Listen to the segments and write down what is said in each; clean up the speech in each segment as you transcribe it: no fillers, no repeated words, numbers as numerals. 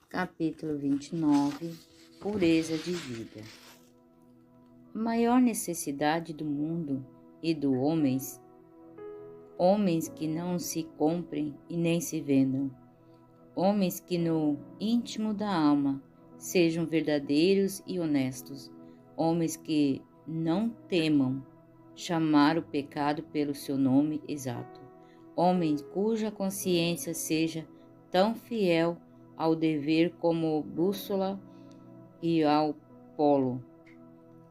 Capítulo 29. Pureza de vida. A maior necessidade do mundo e do homens que não se comprem e nem se vendam, homens que no íntimo da alma sejam verdadeiros e honestos, homens que não temam chamar o pecado pelo seu nome exato, homens cuja consciência seja tão fiel ao dever como bússola e ao polo,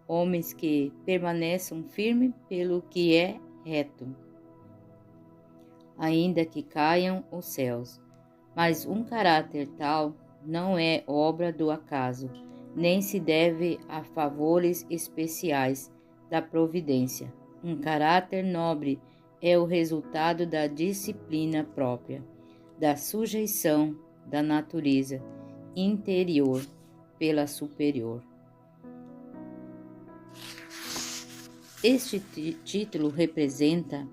homens que permaneçam firmes pelo que é reto, ainda que caiam os céus. Mas um caráter tal não é obra do acaso, nem se deve a favores especiais da providência. Um caráter nobre é o resultado da disciplina própria, da sujeição da natureza interior pela superior. Este título representa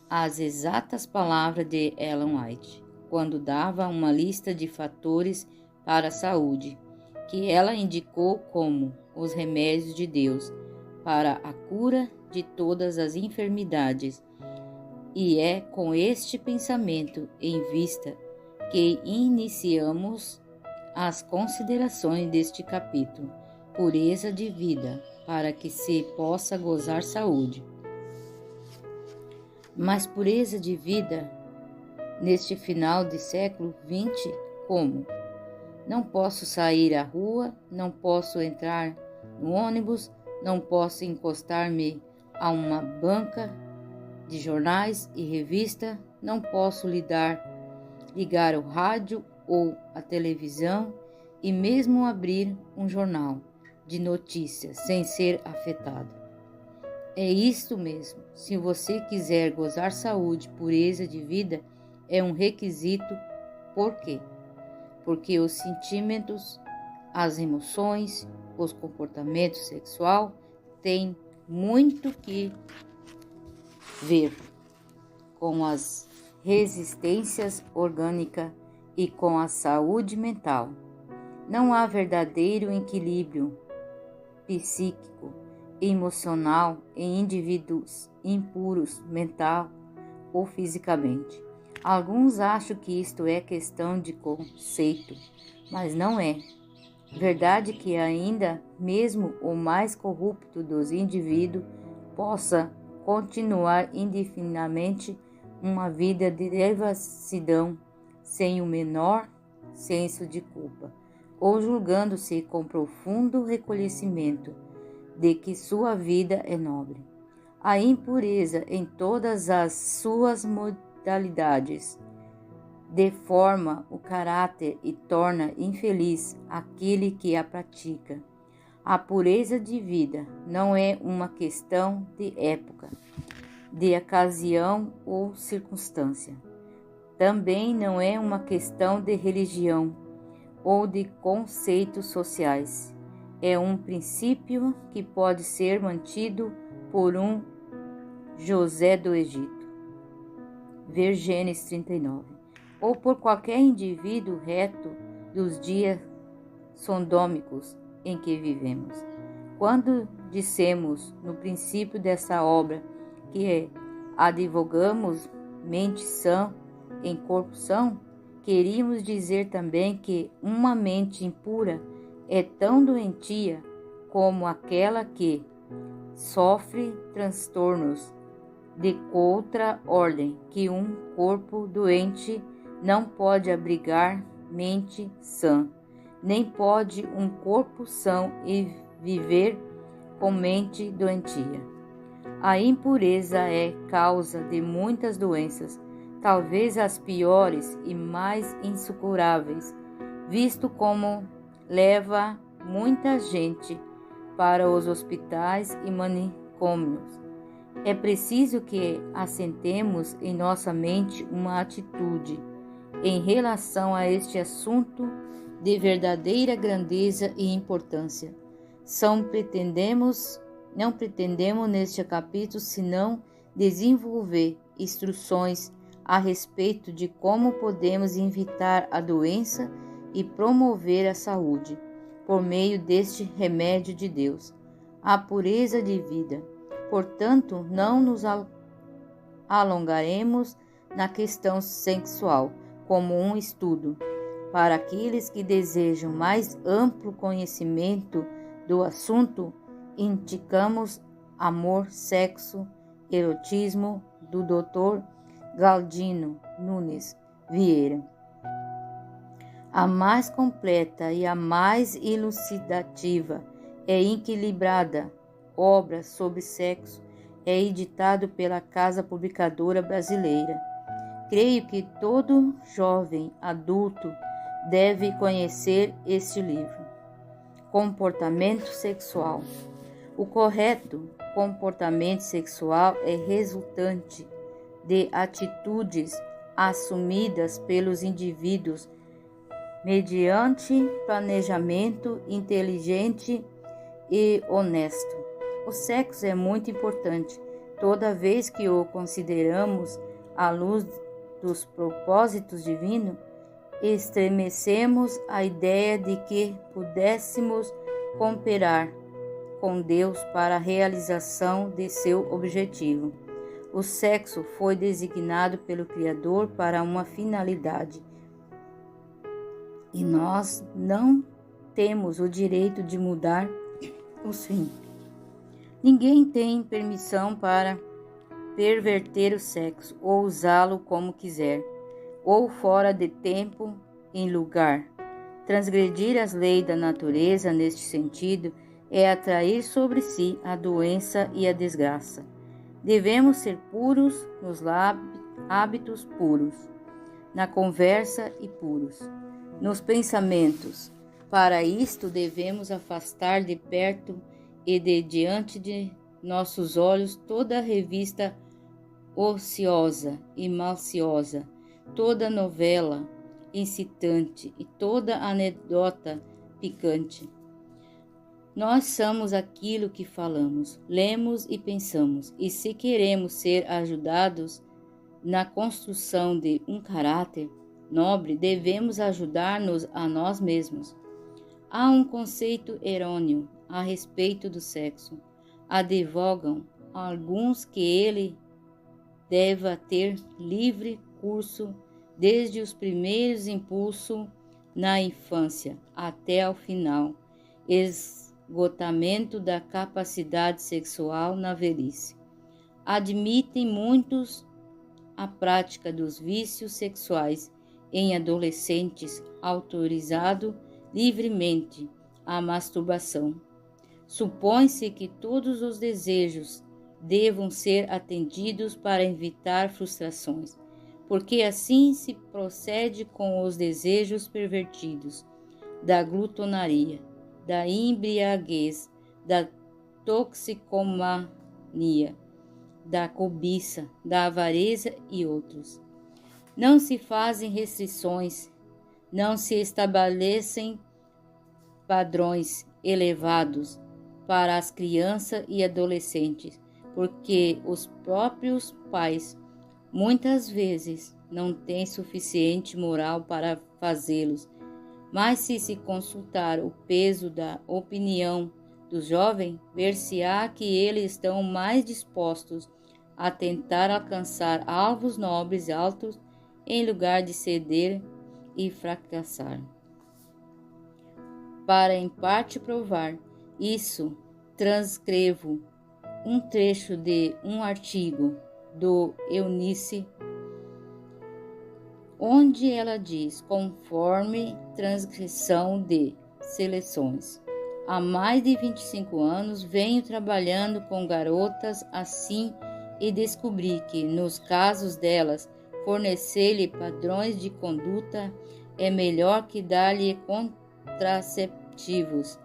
as exatas palavras de Ellen White, quando dava uma lista de fatores para a saúde, que ela indicou como os remédios de Deus para a cura de todas as enfermidades. E é com este pensamento em vista que iniciamos as considerações deste capítulo, pureza de vida, para que se possa gozar saúde. Mas pureza de vida, neste final de século XX, como? Não posso sair à rua, não posso entrar no ônibus, não posso encostar-me a uma banca de jornais e revista, não posso ligar o rádio ou a televisão e mesmo abrir um jornal de notícias sem ser afetado. É isto mesmo. Se você quiser gozar saúde, pureza de vida, é um requisito. Por quê? Porque os sentimentos, as emoções, os comportamentos sexuais têm muito que ver com as resistências orgânicas e com a saúde mental. Não há verdadeiro equilíbrio psíquico e emocional em indivíduos impuros mental ou fisicamente. Alguns acham que isto é questão de conceito, mas não é. Verdade que ainda mesmo o mais corrupto dos indivíduos possa continuar indefinidamente uma vida de devassidão sem o menor senso de culpa, ou julgando-se com profundo reconhecimento de que sua vida é nobre. A impureza em todas as suas modalidades deforma o caráter e torna infeliz aquele que a pratica. A pureza de vida não é uma questão de época, de ocasião ou circunstância. Também não é uma questão de religião ou de conceitos sociais. É um princípio que pode ser mantido por um José do Egito, ver Gênesis 39, ou por qualquer indivíduo reto dos dias sodômicos em que vivemos. Quando dissemos no princípio dessa obra que advogamos mente sã em corpo são, queríamos dizer também que uma mente impura é tão doentia como aquela que sofre transtornos de outra ordem, que um corpo doente não pode abrigar mente sã, nem pode um corpo são e viver com mente doentia. A impureza é causa de muitas doenças, talvez as piores e mais insucuráveis, visto como leva muita gente para os hospitais e manicômios. É preciso que assentemos em nossa mente uma atitude em relação a este assunto de verdadeira grandeza e importância. Não pretendemos neste capítulo senão desenvolver instruções a respeito de como podemos evitar a doença e promover a saúde, por meio deste remédio de Deus, a pureza de vida. Portanto, não nos alongaremos na questão sexual como um estudo. Para aqueles que desejam mais amplo conhecimento do assunto, indicamos Amor, Sexo, Erotismo, do Dr. Galdino Nunes Vieira. A mais completa e a mais elucidativa e equilibrada obra sobre sexo é editado pela Casa Publicadora Brasileira. Creio que todo jovem adulto deve conhecer este livro. Comportamento sexual. O correto comportamento sexual é resultante de atitudes assumidas pelos indivíduos mediante planejamento inteligente e honesto. O sexo é muito importante, toda vez que o consideramos à luz dos propósitos divinos, estremecemos a ideia de que pudéssemos cooperar com Deus para a realização de seu objetivo. O sexo foi designado pelo Criador para uma finalidade, e nós não temos o direito de mudar os fins. Ninguém tem permissão para perverter o sexo ou usá-lo como quiser, ou fora de tempo e lugar. Transgredir as leis da natureza neste sentido é atrair sobre si a doença e a desgraça. Devemos ser puros nos hábitos, puros na conversa e puros nos pensamentos. Para isto devemos afastar de perto e de diante de nossos olhos toda revista ociosa e maliciosa, toda novela incitante e toda anedota picante. Nós somos aquilo que falamos, lemos e pensamos, e se queremos ser ajudados na construção de um caráter nobre, devemos ajudar-nos a nós mesmos. Há um conceito errôneo a respeito do sexo. Advogam alguns que ele deva ter livre curso desde os primeiros impulsos na infância até ao final, esgotamento da capacidade sexual na velhice. Admitem muitos a prática dos vícios sexuais em adolescentes, autorizado livremente a masturbação. Supõe-se que todos os desejos devam ser atendidos para evitar frustrações, porque assim se procede com os desejos pervertidos, da glutonaria, da embriaguez, da toxicomania, da cobiça, da avareza e outros. Não se fazem restrições, não se estabelecem padrões elevados para as crianças e adolescentes, porque os próprios pais muitas vezes não têm suficiente moral para fazê-los. Mas se consultar o peso da opinião do jovem, ver-se-á que eles estão mais dispostos a tentar alcançar alvos nobres e altos em lugar de ceder e fracassar. Para em parte provar isso, transcrevo um trecho de um artigo do Eunice, onde ela diz, conforme transcrição de seleções. Há mais de 25 anos venho trabalhando com garotas assim e descobri que, nos casos delas, fornecer-lhe padrões de conduta é melhor que dar-lhe contraceptivos.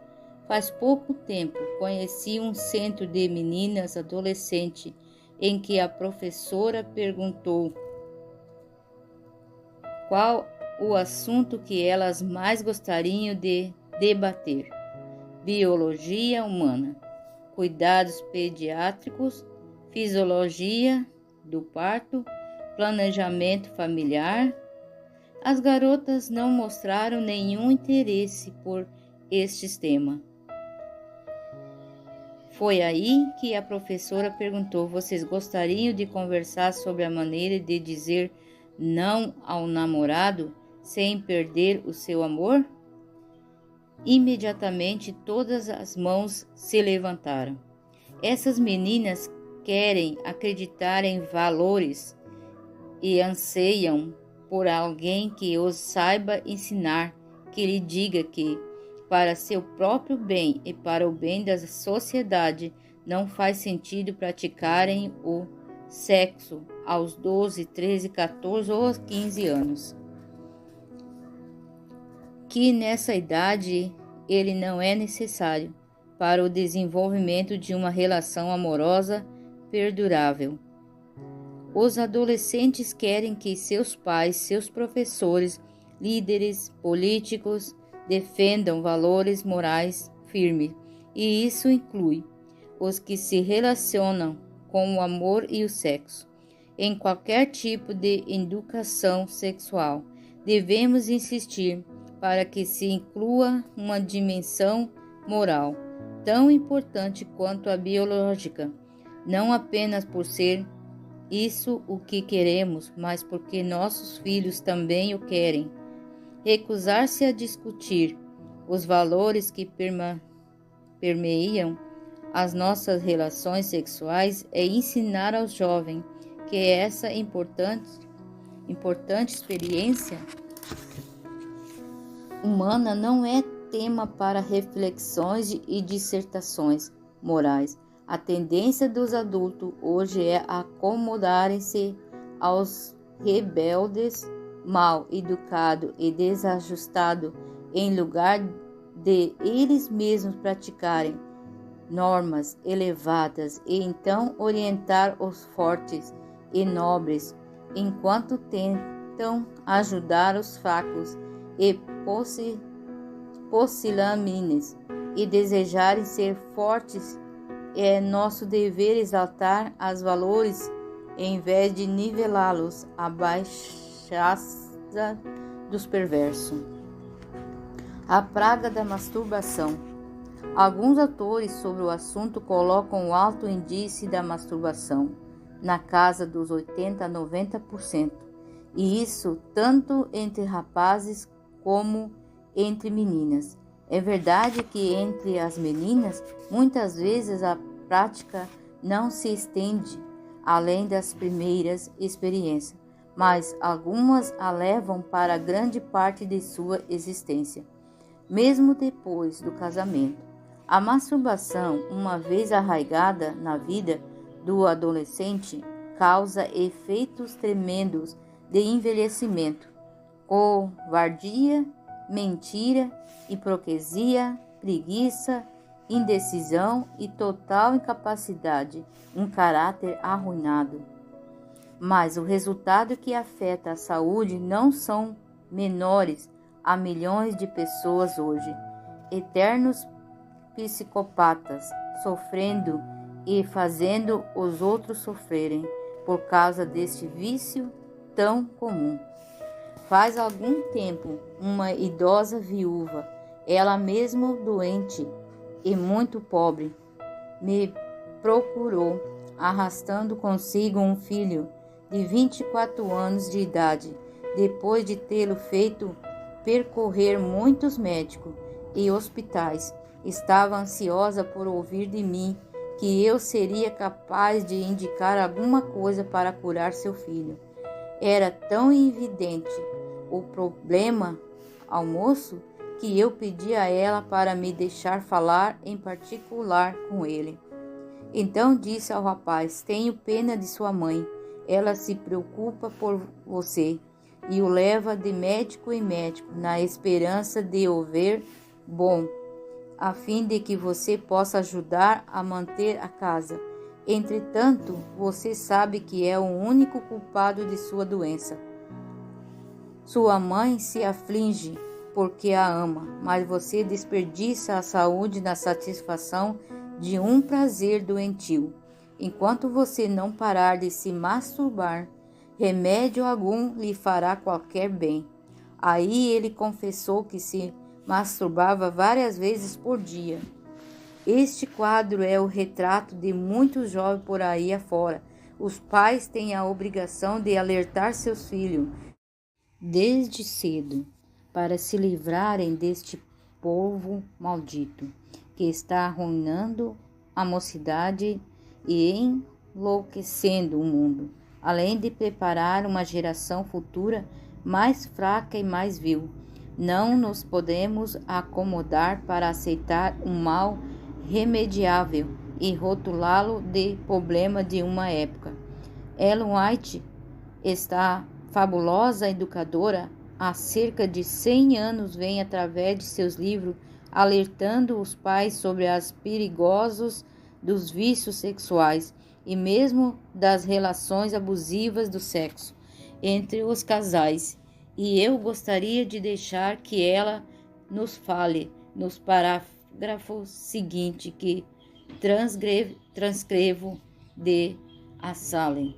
Faz pouco tempo conheci um centro de meninas adolescentes em que a professora perguntou qual o assunto que elas mais gostariam de debater: biologia humana, cuidados pediátricos, fisiologia do parto, planejamento familiar. As garotas não mostraram nenhum interesse por este tema. Foi aí que a professora perguntou: vocês gostariam de conversar sobre a maneira de dizer não ao namorado sem perder o seu amor? Imediatamente todas as mãos se levantaram. Essas meninas querem acreditar em valores e anseiam por alguém que os saiba ensinar, que lhe diga que, para seu próprio bem e para o bem da sociedade, não faz sentido praticarem o sexo aos 12, 13, 14 ou 15 anos. Que nessa idade ele não é necessário para o desenvolvimento de uma relação amorosa perdurável. Os adolescentes querem que seus pais, seus professores, líderes políticos defendam valores morais firmes, e isso inclui os que se relacionam com o amor e o sexo. Em qualquer tipo de educação sexual, devemos insistir para que se inclua uma dimensão moral tão importante quanto a biológica, não apenas por ser isso o que queremos, mas porque nossos filhos também o querem. Recusar-se a discutir os valores que permeiam as nossas relações sexuais é ensinar aos jovens que essa importante experiência humana não é tema para reflexões e dissertações morais. A tendência dos adultos hoje é acomodarem-se aos rebeldes, mal educados e desajustados, em lugar de eles mesmos praticarem normas elevadas e então orientar os fortes e nobres, enquanto tentam ajudar os fracos e pusilánimes e desejarem ser fortes. É nosso dever exaltar os valores em vez de nivelá-los à baixeza dos perversos. A praga da masturbação. Alguns autores sobre o assunto colocam o alto índice da masturbação, na casa dos 80 a 90%, e isso tanto entre rapazes como entre meninas. É verdade que entre as meninas, muitas vezes a prática não se estende além das primeiras experiências, mas algumas a levam para grande parte de sua existência, mesmo depois do casamento. A masturbação, uma vez arraigada na vida do adolescente, causa efeitos tremendos de envelhecimento, covardia, mentira, hipocrisia, preguiça, indecisão e total incapacidade, um caráter arruinado. Mas o resultado que afeta a saúde não são menores a milhões de pessoas hoje, eternos psicopatas, sofrendo e fazendo os outros sofrerem por causa deste vício tão comum. Faz algum tempo, uma idosa viúva, ela mesma doente e muito pobre, me procurou, arrastando consigo um filho de 24 anos de idade, depois de tê-lo feito percorrer muitos médicos e hospitais. Estava ansiosa por ouvir de mim que eu seria capaz de indicar alguma coisa para curar seu filho. Era tão evidente o problema ao moço que eu pedi a ela para me deixar falar em particular com ele. Então disse ao rapaz: tenho pena de sua mãe, ela se preocupa por você e o leva de médico em médico na esperança de o ver bom, a fim de que você possa ajudar a manter a casa. Entretanto, você sabe que é o único culpado de sua doença. Sua mãe se aflige porque a ama, mas você desperdiça a saúde na satisfação de um prazer doentio. Enquanto você não parar de se masturbar, remédio algum lhe fará qualquer bem. Aí ele confessou que se masturbava várias vezes por dia. Este quadro é o retrato de muitos jovens por aí afora. Os pais têm a obrigação de alertar seus filhos desde cedo para se livrarem deste povo maldito que está arruinando a mocidade e enlouquecendo o mundo, além de preparar uma geração futura mais fraca e mais vil. Não nos podemos acomodar para aceitar um mal remediável e rotulá-lo de problema de uma época. Ellen White, esta fabulosa educadora, há cerca de 100 anos vem através de seus livros alertando os pais sobre as perigosos dos vícios sexuais e mesmo das relações abusivas do sexo entre os casais. E eu gostaria de deixar que ela nos fale nos parágrafos seguintes que transcrevo de Assalem.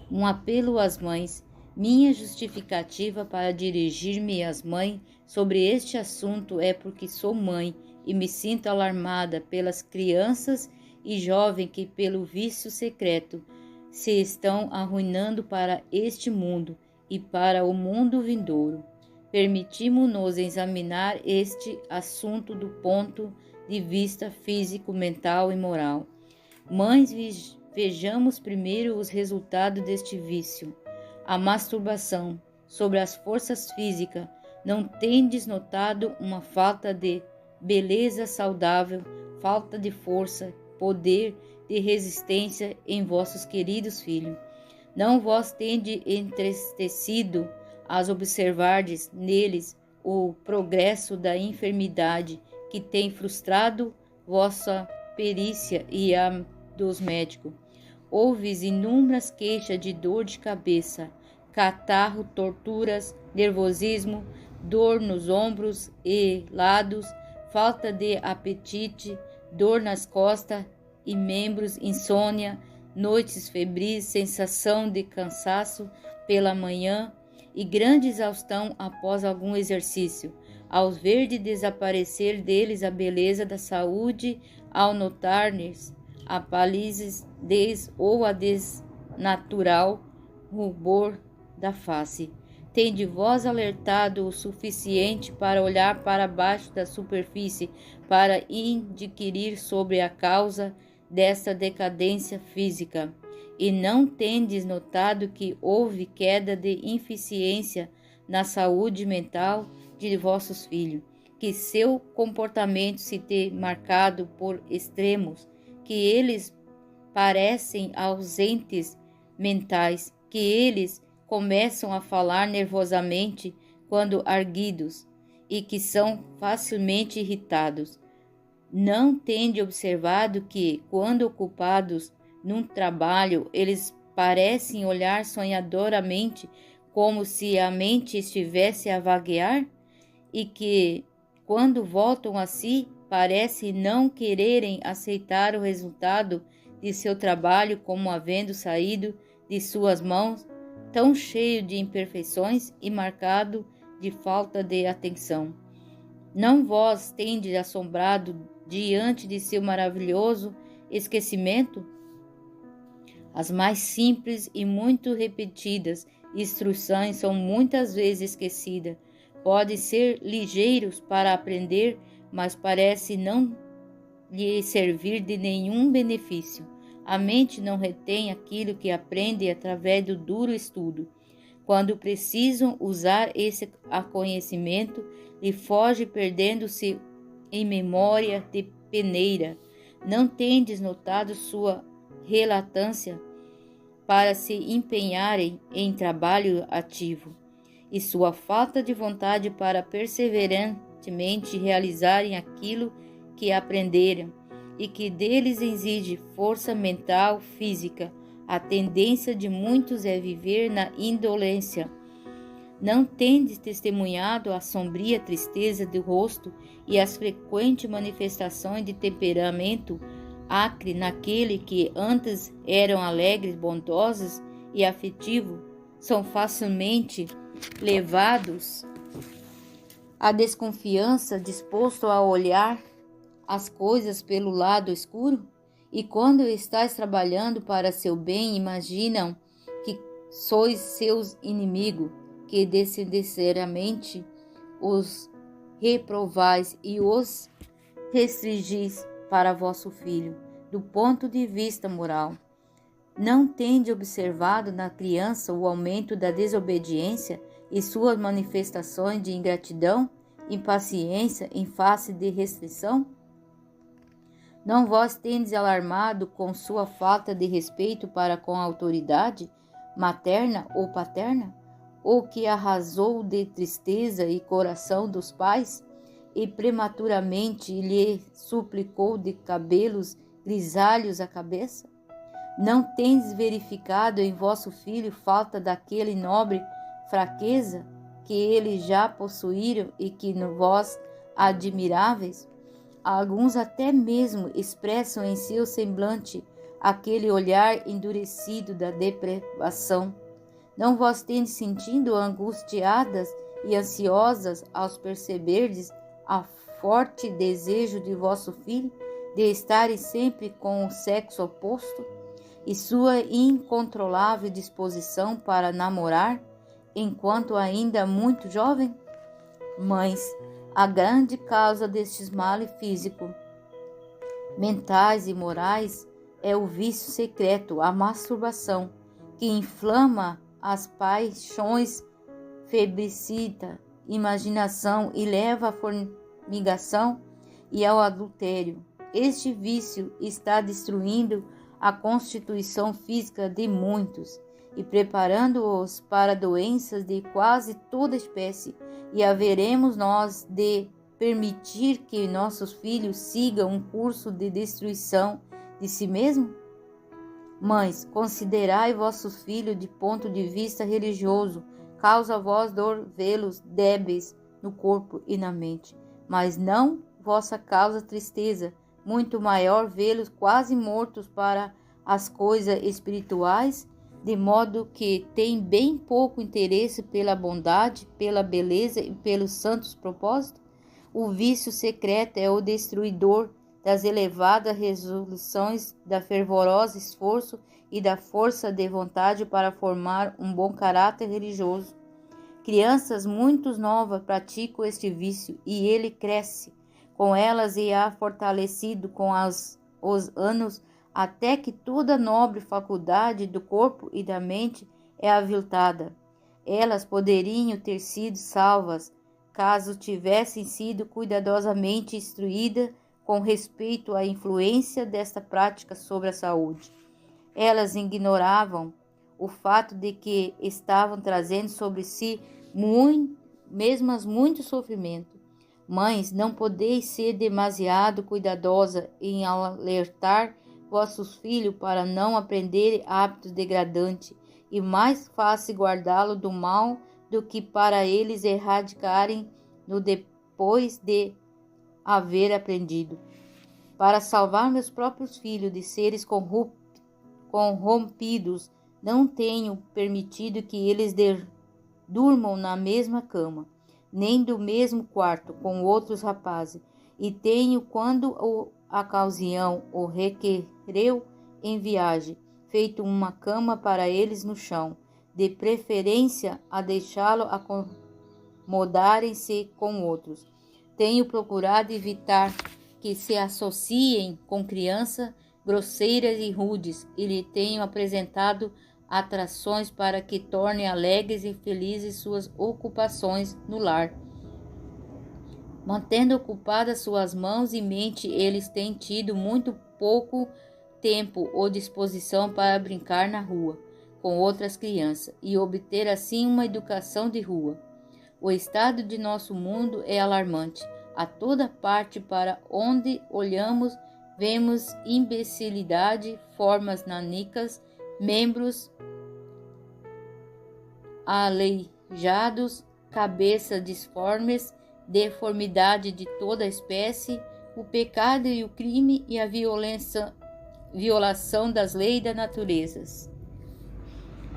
Um apelo às mães. Minha justificativa para dirigir-me às mães sobre este assunto é porque sou mãe e me sinto alarmada pelas crianças e jovens que, pelo vício secreto, se estão arruinando para este mundo e para o mundo vindouro. Permitimos-nos examinar este assunto do ponto de vista físico, mental e moral. Mães, vejamos primeiro os resultados deste vício. A masturbação. Sobre as forças físicas, não tendes notado uma falta de beleza saudável, falta de força, poder de resistência em vossos queridos filhos? Não vos tende entristecido as observardes neles o progresso da enfermidade que tem frustrado vossa perícia e a dos médicos? Ouves inúmeras queixas de dor de cabeça, catarro, torturas, nervosismo, dor nos ombros e lados, falta de apetite, dor nas costas e membros, insônia, noites febris, sensação de cansaço pela manhã e grande exaustão após algum exercício. Ao ver de desaparecer deles a beleza da saúde, ao notar-lhes a palidez ou a desnatural rubor da face. Tende vós alertado o suficiente para olhar para baixo da superfície, para inquirir sobre a causa desta decadência física? E não tendes notado que houve queda de eficiência na saúde mental de vossos filhos, que seu comportamento se tem marcado por extremos, que eles parecem ausentes mentais, que eles começam a falar nervosamente quando arguidos e que são facilmente irritados? Não tende observado que, quando ocupados num trabalho, eles parecem olhar sonhadoramente como se a mente estivesse a vaguear? E que, quando voltam a si, parece não quererem aceitar o resultado de seu trabalho como havendo saído de suas mãos, tão cheio de imperfeições e marcado de falta de atenção? Não vos tendes assombrado diante de seu maravilhoso esquecimento? As mais simples e muito repetidas instruções são muitas vezes esquecidas. Podem ser ligeiros para aprender, mas parece não lhe servir de nenhum benefício. A mente não retém aquilo que aprende através do duro estudo. Quando precisam usar esse conhecimento, lhe foge perdendo-se em memória de peneira. Não tendes notado sua relutância para se empenharem em trabalho ativo, e sua falta de vontade para perseverantemente realizarem aquilo que aprenderam e que deles exige força mental, física? A tendência de muitos é viver na indolência. Não tendes testemunhado a sombria tristeza do rosto e as frequentes manifestações de temperamento acre naquele que antes eram alegres, bondosos e afetivos? São facilmente levados à desconfiança, disposto a olhar as coisas pelo lado escuro? E quando estáis trabalhando para seu bem, imaginam que sois seus inimigos, que desnecessariamente os reprovais e os restringis para vosso filho, do ponto de vista moral. Não tende observado na criança o aumento da desobediência e suas manifestações de ingratidão, impaciência em face de restrição? Não vós tendes alarmado com sua falta de respeito para com a autoridade, materna ou paterna? Ou que arrasou de tristeza e coração dos pais, e prematuramente lhe suplicou de cabelos grisalhos a cabeça? Não tendes verificado em vosso filho falta daquele nobre fraqueza que eles já possuíram e que no vós admiráveis? Alguns até mesmo expressam em seu semblante aquele olhar endurecido da depravação. Não vós tendes sentido angustiadas e ansiosas ao perceberdes a forte desejo de vosso filho de estarem sempre com o sexo oposto e sua incontrolável disposição para namorar enquanto ainda muito jovem? Mães, a grande causa destes males físicos, mentais e morais é o vício secreto, a masturbação, que inflama as paixões, febricida imaginação e leva à fornicação e ao adultério. Este vício está destruindo a constituição física de muitos e preparando-os para doenças de quase toda espécie, e haveremos nós de permitir que nossos filhos sigam um curso de destruição de si mesmos? Mães, considerai vossos filhos de ponto de vista religioso. Causa vós dor vê-los débeis no corpo e na mente, mas não vossa causa tristeza, muito maior vê-los quase mortos para as coisas espirituais, de modo que tem bem pouco interesse pela bondade, pela beleza e pelos santos propósitos? O vício secreto é o destruidor das elevadas resoluções, da fervorosa esforço e da força de vontade para formar um bom caráter religioso. Crianças muito novas praticam este vício e ele cresce com elas e é fortalecido com os anos, até que toda nobre faculdade do corpo e da mente é aviltada. Elas poderiam ter sido salvas caso tivessem sido cuidadosamente instruídas com respeito à influência desta prática sobre a saúde. Elas ignoravam o fato de que estavam trazendo sobre si muito sofrimento. Mães, não podeis ser demasiado cuidadosa em alertar vossos filhos para não aprenderem hábitos degradantes, e mais fácil guardá-lo do mal do que para eles erradicarem no depois de haver aprendido. Para salvar meus próprios filhos de seres corrompidos, não tenho permitido que eles durmam na mesma cama, nem do mesmo quarto com outros rapazes, e tenho, quando a ocasião o requereu em viagem, feito uma cama para eles no chão, de preferência a deixá-lo acomodarem-se com outros. Tenho procurado evitar que se associem com crianças grosseiras e rudes, e lhe tenho apresentado atrações para que torne alegres e felizes suas ocupações no lar. Mantendo ocupadas suas mãos e mente, eles têm tido muito pouco tempo ou disposição para brincar na rua com outras crianças e obter assim uma educação de rua. O estado de nosso mundo é alarmante. A toda parte para onde olhamos, vemos imbecilidade, formas nanicas, membros aleijados, cabeças disformes, deformidade de toda espécie, o pecado e o crime e a violação das leis da natureza.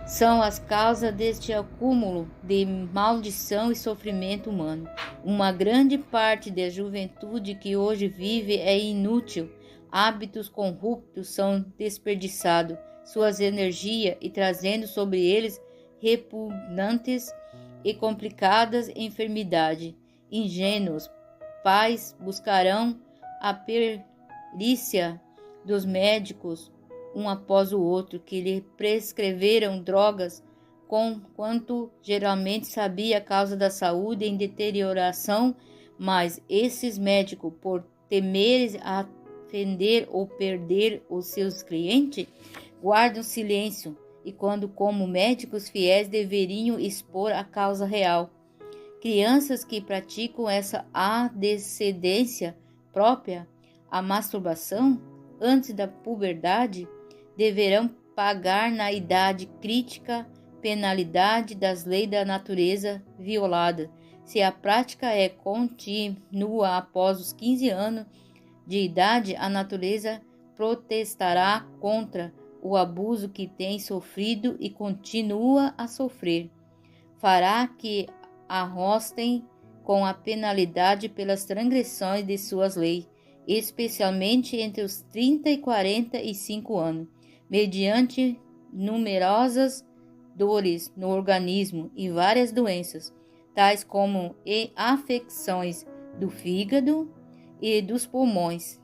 são as causas deste acúmulo de maldição e sofrimento humano. Uma grande parte da juventude que hoje vive é inútil. Hábitos corruptos são desperdiçados suas energias e trazendo sobre eles repugnantes e complicadas enfermidades. Ingênuos pais buscarão a perícia dos médicos um após o outro, que lhe prescreveram drogas, quanto geralmente sabia a causa da saúde em deterioração, mas esses médicos, por temerem ofender ou perder os seus clientes, guardam silêncio, e quando como médicos fiéis deveriam expor a causa real. Crianças que praticam essa antecedência própria, a masturbação, antes da puberdade, deverão pagar na idade crítica penalidade das leis da natureza violada. Se a prática é contínua após os 15 anos de idade, a natureza protestará contra o abuso que tem sofrido e continua a sofrer. Fará que arrostem com a penalidade pelas transgressões de suas leis, especialmente entre os 30 e 45 anos, mediante numerosas dores no organismo e várias doenças, tais como afecções do fígado e dos pulmões,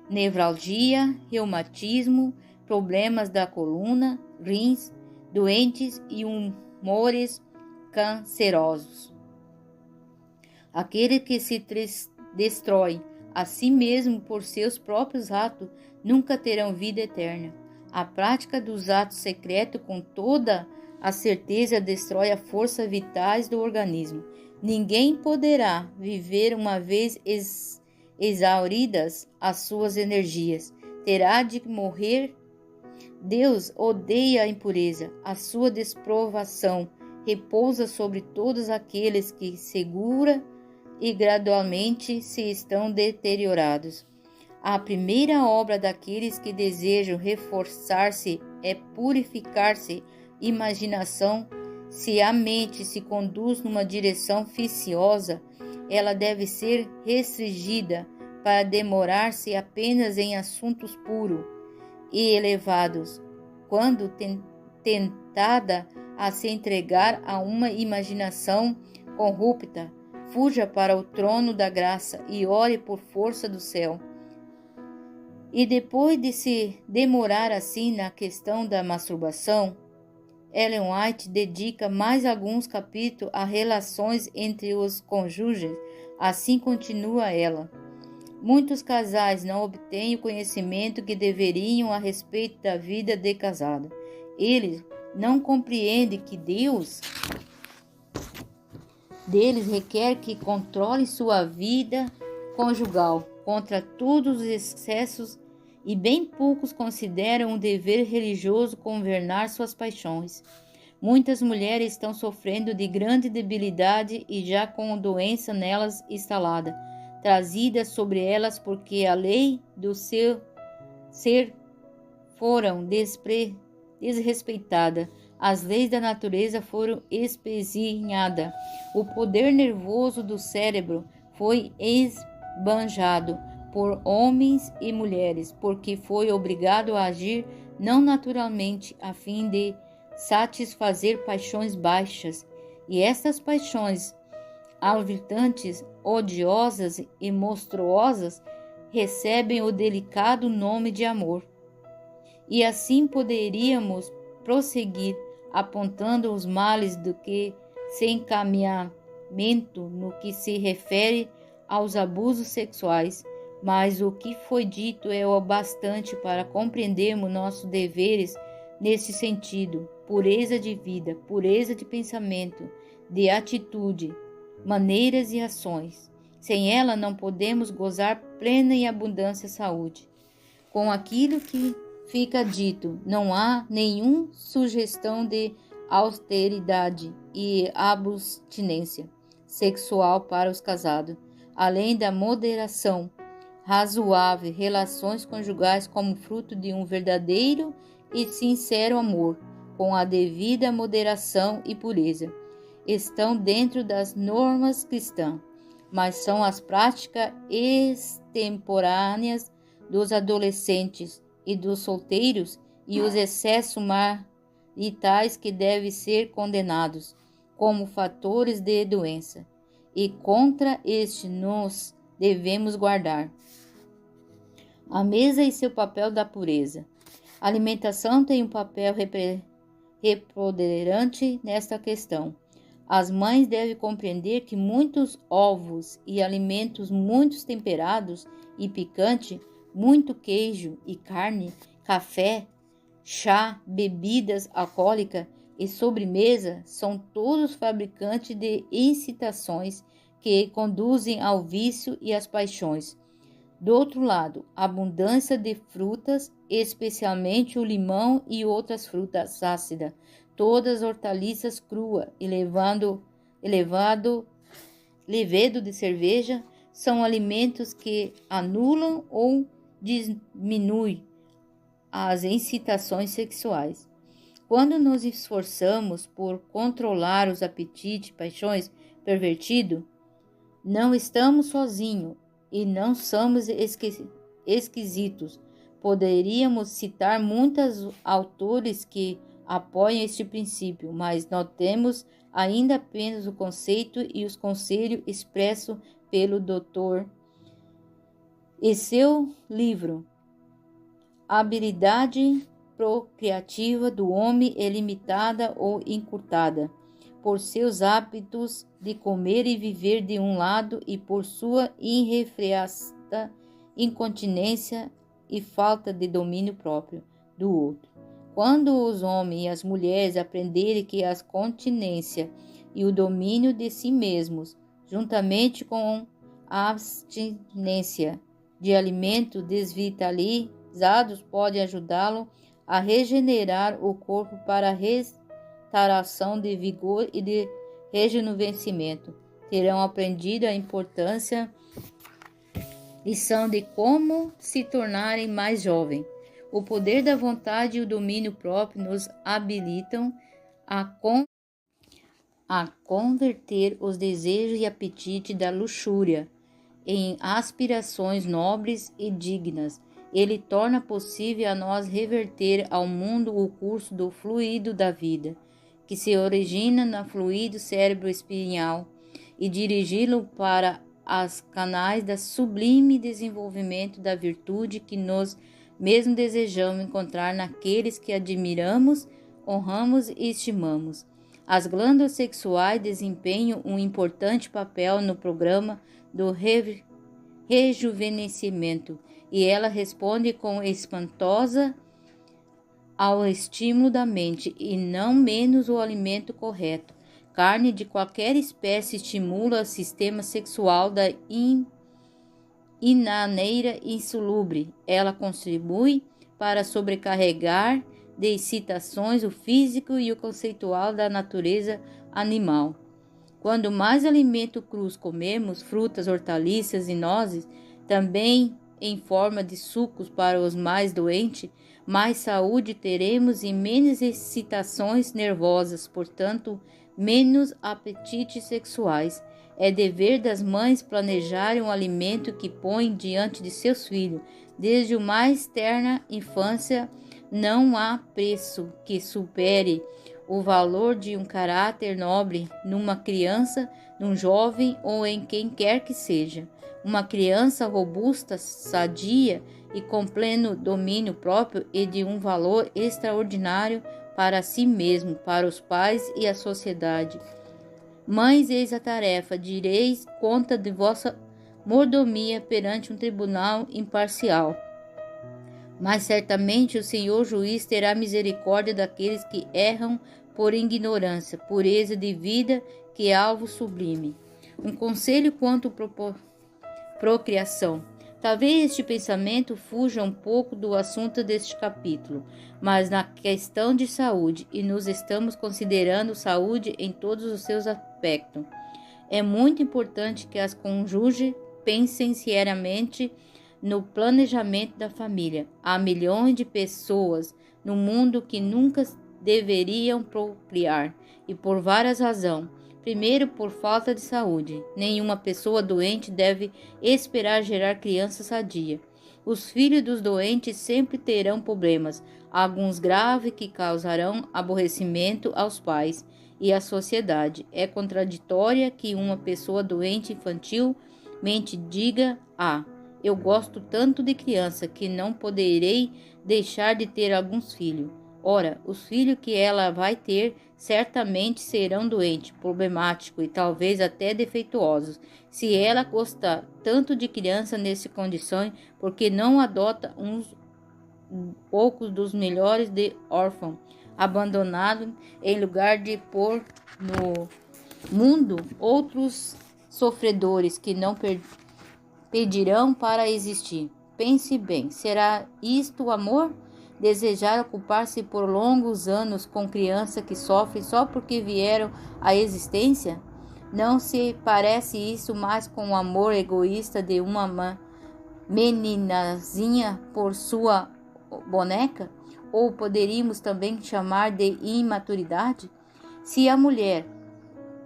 nevralgia, reumatismo, problemas da coluna, rins, doentes e humores cancerosos. Aquele que se destrói a si mesmo por seus próprios atos nunca terão vida eterna. A prática dos atos secretos com toda a certeza destrói a força vitais do organismo. Ninguém poderá viver uma vez exauridas as suas energias. Terá de morrer. Deus odeia a impureza. A sua desprovação repousa sobre todos aqueles que segura e gradualmente se estão deteriorados. A primeira obra daqueles que desejam reforçar-se é purificar-se. Imaginação, se a mente se conduz numa direção viciosa, ela deve ser restringida para demorar-se apenas em assuntos puros e elevados. Quando tentada a se entregar a uma imaginação corrupta, fuja para o trono da graça e ore por força do céu. E depois de se demorar assim na questão da masturbação, Ellen White dedica mais alguns capítulos a relações entre os cônjuges. Assim continua ela. Muitos casais não obtêm o conhecimento que deveriam a respeito da vida de casado. Eles não compreendem que Deus deles requer que controle sua vida conjugal contra todos os excessos e bem poucos consideram um dever religioso governar suas paixões. Muitas mulheres estão sofrendo de grande debilidade e já com doença nelas instalada, trazida sobre elas porque a lei do seu ser foram desrespeitadas. As leis da natureza foram espezinhadas. O poder nervoso do cérebro foi esbanjado por homens e mulheres, porque foi obrigado a agir não naturalmente, a fim de satisfazer paixões baixas. E estas paixões alvitantes, odiosas e monstruosas, recebem o delicado nome de amor. E assim poderíamos prosseguir, apontando os males do que se encaminhamento no que se refere aos abusos sexuais, mas o que foi dito é o bastante para compreendermos nossos deveres nesse sentido: pureza de vida, pureza de pensamento, de atitude, maneiras e ações. Sem ela não podemos gozar plena e abundância saúde. Com aquilo que fica dito, não há nenhuma sugestão de austeridade e abstinência sexual para os casados, além da moderação razoável, relações conjugais como fruto de um verdadeiro e sincero amor. com a devida moderação e pureza. Estão dentro das normas cristãs, mas são as práticas extemporâneas dos adolescentes e dos solteiros e os excessos maritais que devem ser condenados como fatores de doença, e contra este nos devemos guardar. A mesa e seu papel da pureza. A alimentação tem um papel preponderante nesta questão. As mães devem compreender que muitos ovos e alimentos muito temperados e picantes, muito queijo e carne, café, chá, bebidas alcoólicas e sobremesa são todos fabricantes de incitações que conduzem ao vício e às paixões. Do outro lado, a abundância de frutas, especialmente o limão e outras frutas ácidas, todas hortaliças cruas e levedo de cerveja, são alimentos que anulam ou diminuem as incitações sexuais. Quando nos esforçamos por controlar os apetites e paixões pervertidos, não estamos sozinhos e não somos esquisitos. Poderíamos citar muitos autores que apoiam este princípio, mas notemos ainda apenas o conceito e os conselhos expressos pelo Dr. e seu livro. A habilidade procriativa do homem é limitada ou encurtada por seus hábitos de comer e viver de um lado e por sua irrefreada incontinência e falta de domínio próprio do outro. Quando os homens e as mulheres aprenderem que a continência e o domínio de si mesmos, juntamente com a abstinência de alimentos desvitalizados, podem ajudá-lo a regenerar o corpo para a restauração de vigor e de rejuvenescimento, terão aprendido a lição de como se tornarem mais jovens. O poder da vontade e o domínio próprio nos habilitam a converter os desejos e apetites da luxúria em aspirações nobres e dignas. Ele torna possível a nós reverter ao mundo o curso do fluido da vida, que se origina no fluido cérebro espinhal, e dirigi-lo para as canais da sublime desenvolvimento da virtude que nós mesmo desejamos encontrar naqueles que admiramos, honramos e estimamos. As glândulas sexuais desempenham um importante papel no programa do rejuvenescimento, e ela responde com espantosa ao estímulo da mente, e não menos o alimento correto. Carne de qualquer espécie estimula o sistema sexual da inaneira insalubre. Ela contribui para sobrecarregar de excitações o físico e o conceitual da natureza animal. Quando mais alimento crus comemos, frutas, hortaliças e nozes, também em forma de sucos para os mais doentes, mais saúde teremos e menos excitações nervosas, portanto, menos apetites sexuais. É dever das mães planejarem um alimento que põem diante de seus filhos, desde a mais terna infância. Não há preço que supere o valor de um caráter nobre numa criança, num jovem ou em quem quer que seja. Uma criança robusta, sadia e com pleno domínio próprio e de um valor extraordinário para si mesmo, para os pais e a sociedade. Mães, eis a tarefa, direis conta de vossa mordomia perante um tribunal imparcial. Mas certamente o Senhor juiz terá misericórdia daqueles que erram por ignorância, pureza de vida, que é alvo sublime. Um conselho quanto procriação. Talvez este pensamento fuja um pouco do assunto deste capítulo, mas na questão de saúde, e nos estamos considerando saúde em todos os seus aspectos, é muito importante que as cônjuges pensem seriamente no planejamento da família. Há milhões de pessoas no mundo que nunca deveriam procriar, e por várias razões. Primeiro, por falta de saúde. Nenhuma pessoa doente deve esperar gerar criança sadia. Os filhos dos doentes sempre terão problemas, alguns graves que causarão aborrecimento aos pais e à sociedade. É contraditória que uma pessoa doente infantilmente diga: eu gosto tanto de criança que não poderei deixar de ter alguns filhos. Ora, os filhos que ela vai ter certamente serão doentes, problemáticos e talvez até defeituosos. Se ela gosta tanto de criança nessas condições, por que não adota uns poucos dos melhores de órfãos, abandonados, em lugar de pôr no mundo outros sofredores que não pedirão para existir? Pense bem, será isto amor? Desejar ocupar-se por longos anos com crianças que sofrem só porque vieram à existência? Não se parece isso mais com o amor egoísta de uma meninazinha por sua boneca? Ou poderíamos também chamar de imaturidade? Se a mulher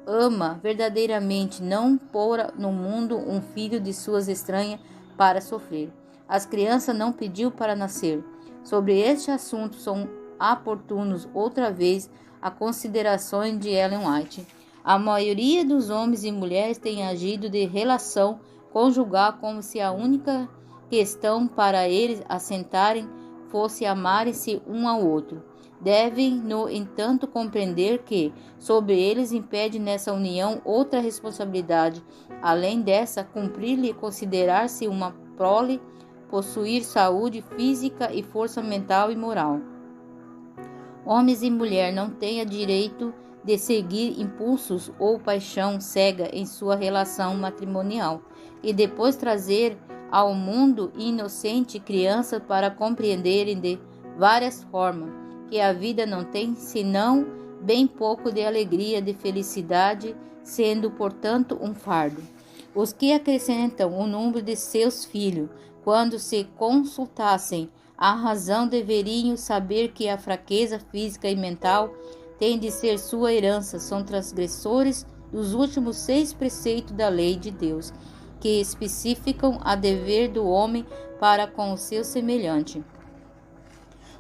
ama verdadeiramente, não pôr no mundo um filho de suas estranhas para sofrer. As crianças não pediu para nascer. Sobre este assunto são oportunos outra vez as considerações de Ellen White. A maioria dos homens e mulheres tem agido de relação conjugal como se a única questão para eles assentarem fosse amarem-se um ao outro. Devem, no entanto, compreender que sobre eles impede nessa união outra responsabilidade, além dessa, cumprir-lhe considerar-se uma prole, possuir saúde física e força mental e moral. Homens e mulheres não têm direito de seguir impulsos ou paixão cega em sua relação matrimonial e depois trazer ao mundo inocente crianças para compreenderem de várias formas que a vida não tem senão bem pouco de alegria, de felicidade, sendo, portanto, um fardo. Os que acrescentam o número de seus filhos, quando se consultassem a razão, deveriam saber que a fraqueza física e mental tem de ser sua herança, são transgressores dos últimos 6 preceitos da lei de Deus, que especificam a dever do homem para com o seu semelhante.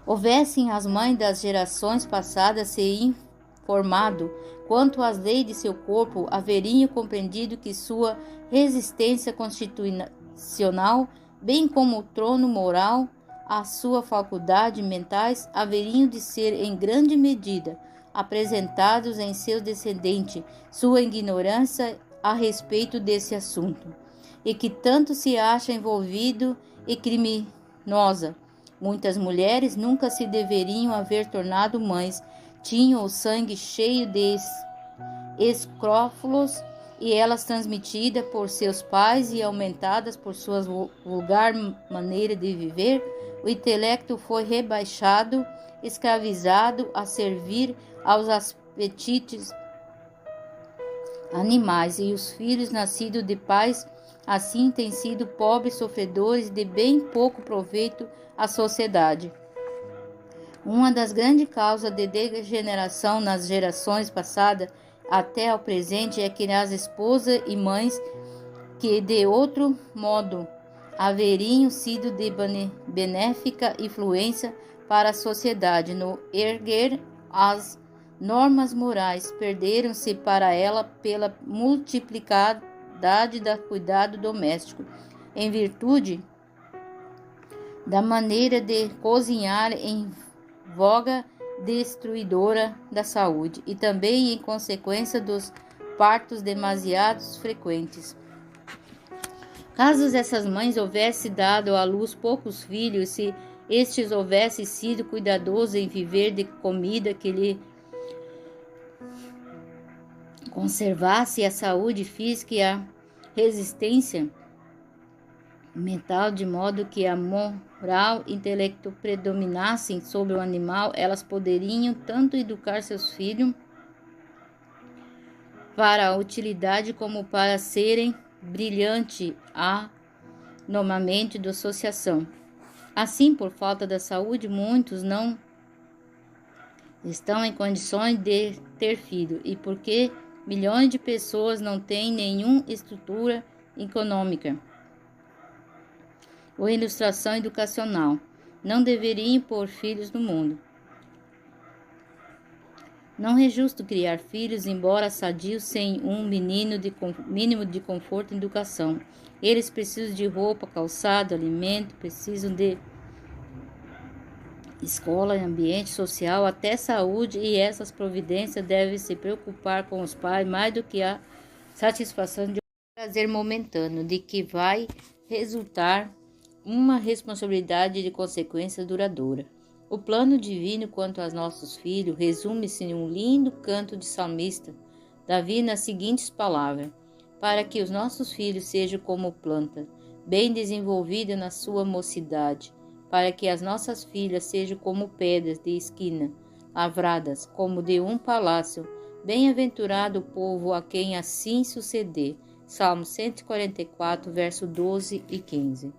Houvessem as mães das gerações passadas se informado quanto às leis de seu corpo, haveriam compreendido que sua resistência constitucional, bem como o trono moral, a sua faculdade mentais, haveriam de ser em grande medida apresentados em seus descendentes, sua ignorância a respeito desse assunto, e que tanto se acha envolvido e criminosa. Muitas mulheres nunca se deveriam haver tornado mães, tinham o sangue cheio de escrófulos e elas transmitidas por seus pais e aumentadas por sua vulgar maneira de viver, o intelecto foi rebaixado, escravizado a servir aos apetites animais, e os filhos nascidos de pais assim têm sido pobres sofredores de bem pouco proveito à sociedade. Uma das grandes causas de degeneração nas gerações passadas até ao presente é que as esposas e mães que de outro modo haveriam sido de benéfica influência para a sociedade no erguer as normas morais, perderam-se para ela pela multiplicidade do cuidado doméstico, em virtude da maneira de cozinhar em voga destruidora da saúde e também em consequência dos partos demasiado frequentes. Caso essas mães houvessem dado à luz poucos filhos, se estes houvessem sido cuidadosos em viver de comida que lhe conservasse a saúde física e a resistência mental, de modo que a moral e intelecto predominassem sobre o animal, elas poderiam tanto educar seus filhos para a utilidade como para serem brilhantes normalmente da associação. Assim, por falta da saúde, muitos não estão em condições de ter filho e porque milhões de pessoas não têm nenhuma estrutura econômica ou ilustração educacional, não deveriam pôr filhos no mundo. Não é justo criar filhos, embora sadios, sem um mínimo de conforto e educação. Eles precisam de roupa, calçado, alimento, precisam de escola, ambiente social, até saúde, e essas providências devem se preocupar com os pais mais do que a satisfação de um prazer momentâneo, de que vai resultar uma responsabilidade de consequência duradoura. O plano divino quanto aos nossos filhos resume-se em um lindo canto de salmista, Davi, nas seguintes palavras: para que os nossos filhos sejam como planta, bem desenvolvida na sua mocidade, para que as nossas filhas sejam como pedras de esquina, lavradas como de um palácio. Bem-aventurado o povo a quem assim suceder. Salmo 144, verso 12 e 15.